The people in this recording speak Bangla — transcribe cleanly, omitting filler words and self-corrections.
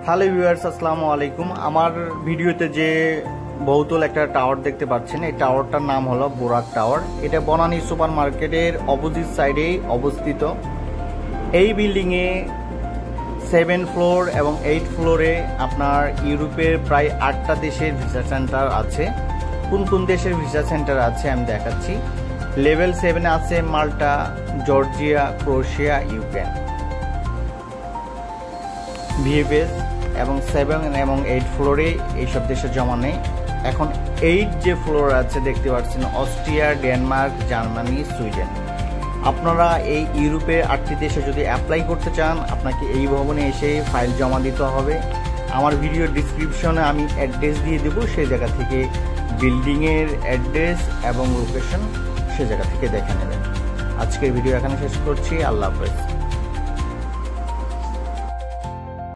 হ্যালো ভিউয়ার্স, আসসালামু আলাইকুম। আমার ভিডিওতে যে বহুতল একটা টাওয়ার দেখতে পাচ্ছেন, এই টাওয়ারটার নাম হলো বুরাক টাওয়ার। এটা বনানী সুপার মার্কেটের অপোজিট সাইডেই অবস্থিত। এই বিল্ডিংয়ে 7 ফ্লোর এবং 8 ফ্লোরে আপনার ইউরোপের প্রায় 8টা দেশের ভিসা সেন্টার আছে। কোন কোন দেশের ভিসা সেন্টার আছে আমি দেখাচ্ছি। লেভেল 7 আছে মাল্টা, জর্জিয়া, ক্রোয়েশিয়া, ইউক্রেন। ভিএফএস এবং 7 এবং 8 ফ্লোরে এইসব দেশে জমা নেই। এখন 8 যে ফ্লোর আছে দেখতে পাচ্ছেন, অস্ট্রিয়া, ডেনমার্ক, জার্মানি, সুইডেন। আপনারা এই ইউরোপের 8টি দেশে যদি অ্যাপ্লাই করতে চান, আপনাকে এই ভবনে এসে ফাইল জমা দিতে হবে। আমার ভিডিও ডিসক্রিপশনে আমি অ্যাড্রেস দিয়ে দেবো, সেই জায়গা থেকে বিল্ডিংয়ের অ্যাড্রেস এবং লোকেশন সে জায়গা থেকে দেখে নেবেন। আজকের ভিডিও এখানে শেষ করছি। আল্লাহ হাফেজ।